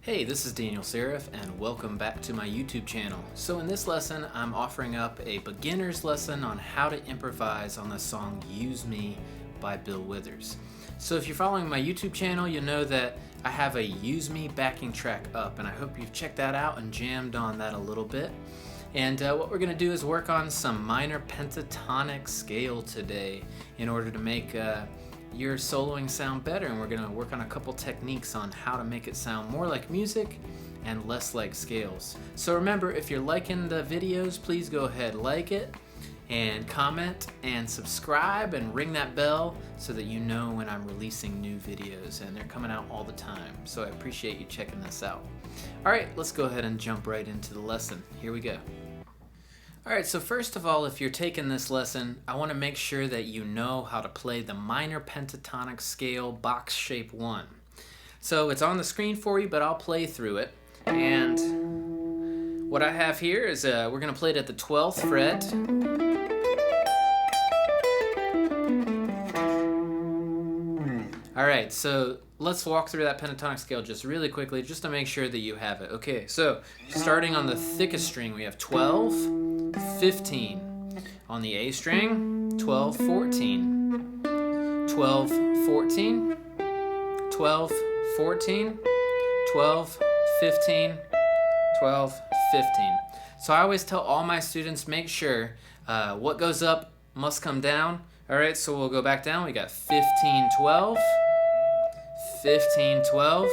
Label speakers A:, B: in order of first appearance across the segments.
A: Hey, this is Daniel Seraph and welcome back to my YouTube channel. So in this lesson, I'm offering up a beginner's lesson on how to improvise on the song Use Me by Bill Withers. So if you're following my YouTube channel, you'll know that I have a Use Me backing track up, and I hope you've checked that out and jammed on that a little bit. And what we're going to do is work on some minor pentatonic scale today in order to make your soloing sound better, and we're going to work on a couple techniques on how to make it sound more like music and less like scales. So remember, if you're liking the videos, please go ahead, like it and comment and subscribe and ring that bell so that you know when I'm releasing new videos, and they're coming out all the time. So I appreciate you checking this out. Alright, let's go ahead and jump right into the lesson. Here we go. Alright, so first of all, if you're taking this lesson, I want to make sure that you know how to play the minor pentatonic scale box shape 1. So it's on the screen for you, but I'll play through it. And what I have here is we're going to play it at the 12th fret. Alright, so let's walk through that pentatonic scale just really quickly, just to make sure that you have it. Okay, so starting on the thickest string, we have 12, 15. On the A string, 12, 14. 12, 14. 12, 14. 12, 15. 12, 15. So I always tell all my students, make sure what goes up must come down. Alright, so we'll go back down. We got 15, 12. 15, 12.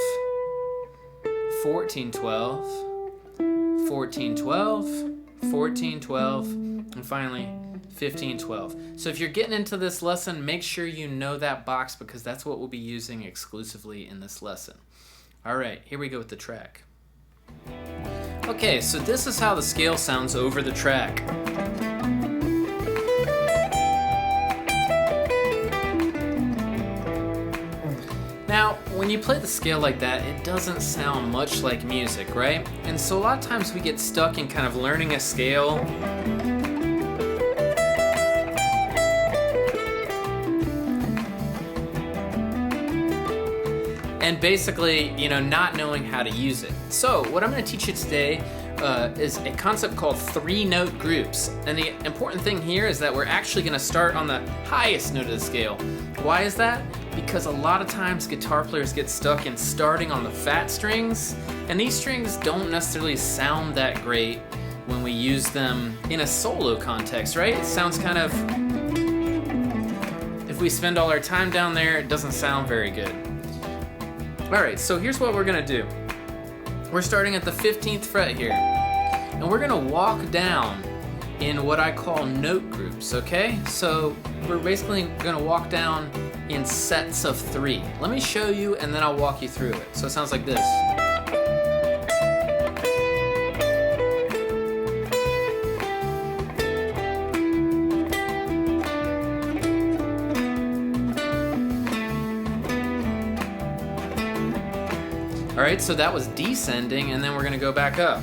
A: 14, 12. 14, 12. 14, 12, and finally 15, 12. So if you're getting into this lesson, make sure you know that box, because that's what we'll be using exclusively in this lesson. Alright, here we go with the track. Okay, so this is how the scale sounds over the track. Now, when you play the scale like that, it doesn't sound much like music, right? And so a lot of times we get stuck in kind of learning a scale and basically, not knowing how to use it. So what I'm going to teach you today is a concept called 3-note groups. And the important thing here is that we're actually going to start on the highest note of the scale. Why is that? Because a lot of times guitar players get stuck in starting on the fat strings, and these strings don't necessarily sound that great when we use them in a solo context, right? It sounds kind of, if we spend all our time down there, it doesn't sound very good. Alright, so here's what we're going to do. We're starting at the 15th fret here, and we're going to walk down in what I call note groups, okay? So we're basically going to walk down in sets of 3. Let me show you, and then I'll walk you through it. So it sounds like this. Alright, so that was descending, and then we're going to go back up.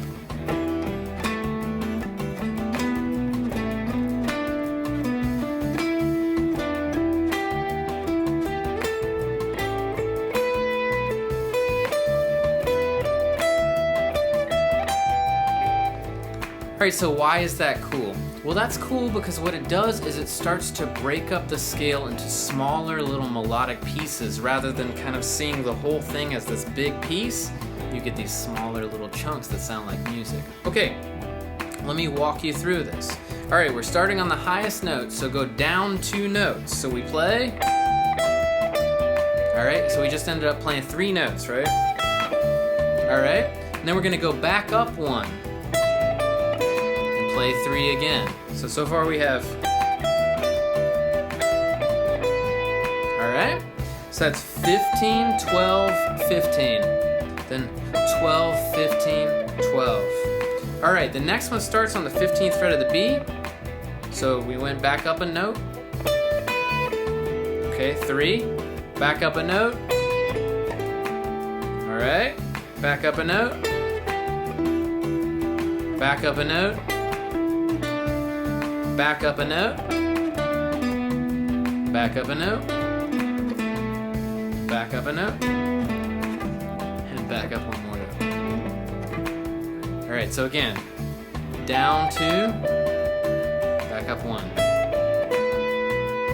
A: Alright, so why is that cool? Well, that's cool because what it does is it starts to break up the scale into smaller little melodic pieces. Rather than kind of seeing the whole thing as this big piece, you get these smaller little chunks that sound like music. Okay, let me walk you through this. Alright, we're starting on the highest note, so go down 2 notes. So we play. Alright, so we just ended up playing 3 notes, right? Alright, and then we're going to go back up 1. Play 3 again. So far we have. Alright. So that's 15, 12, 15. Then 12, 15, 12. All right, the next one starts on the 15th fret of the B. So we went back up a note. Okay, 3. Back up a note. All right, back up a note. Back up a note. Back up a note. Back up a note. Back up a note. And back up one more note. All right, so again, down 2, back up 1.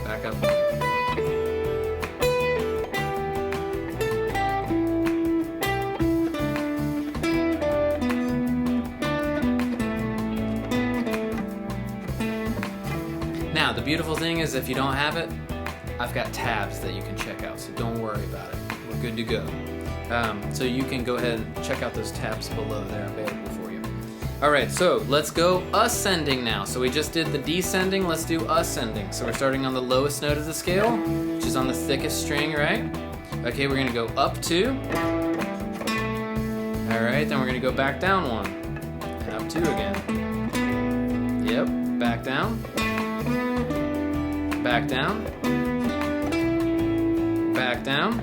A: Back up 1. Now, the beautiful thing is if you don't have it, I've got tabs that you can check out, so don't worry about it. We're good to go. So you can go ahead and check out those tabs below. They're available for you. All right, so let's go ascending now. So we just did the descending, let's do ascending. So we're starting on the lowest note of the scale, which is on the thickest string, right? Okay, we're gonna go up 2. All right, then we're gonna go back down 1. And up 2 again. Yep, back down. Back down. Back down.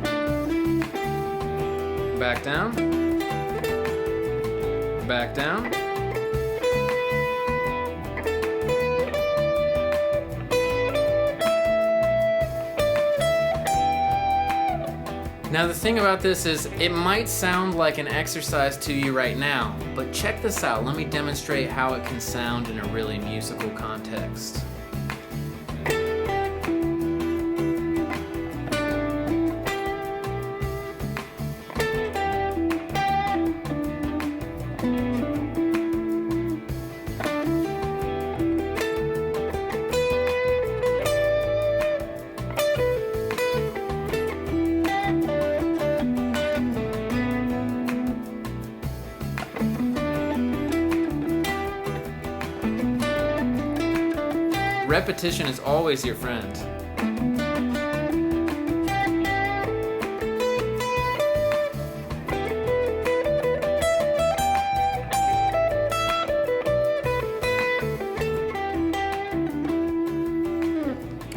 A: Back down. Back down. Now the thing about this is it might sound like an exercise to you right now, but check this out. Let me demonstrate how it can sound in a really musical context. Repetition is always your friend.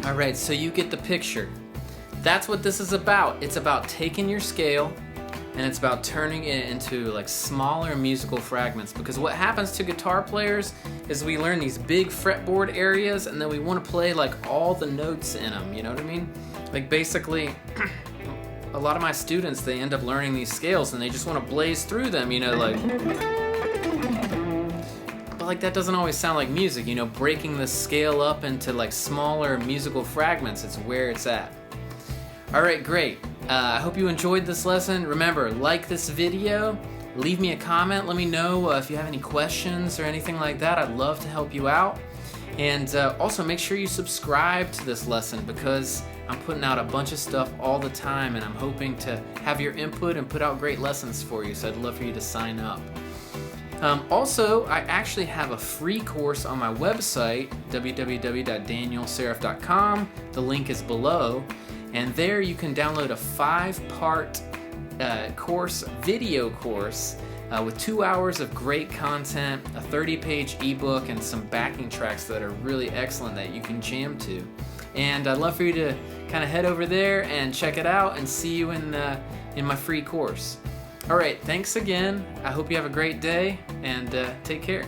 A: All right, so you get the picture. That's what this is about. It's about taking your scale and it's about turning it into like smaller musical fragments, because what happens to guitar players is we learn these big fretboard areas and then we want to play like all the notes in them, you know what I mean? Like basically a lot of my students, they end up learning these scales and they just want to blaze through them, you know, like, but like that doesn't always sound like music, you know. Breaking the scale up into like smaller musical fragments, it's where it's at. All right, great. I hope you enjoyed this lesson. Remember, like this video, leave me a comment. Let me know if you have any questions or anything like that. I'd love to help you out. And also make sure you subscribe to this lesson, because I'm putting out a bunch of stuff all the time and I'm hoping to have your input and put out great lessons for you. So I'd love for you to sign up. Also, I actually have a free course on my website, www.danielserif.com. The link is below. And there you can download a 5-part video course with 2 hours of great content, a 30-page ebook, and some backing tracks that are really excellent that you can jam to. And I'd love for you to kind of head over there and check it out and see you in my free course. All right, thanks again. I hope you have a great day, and take care.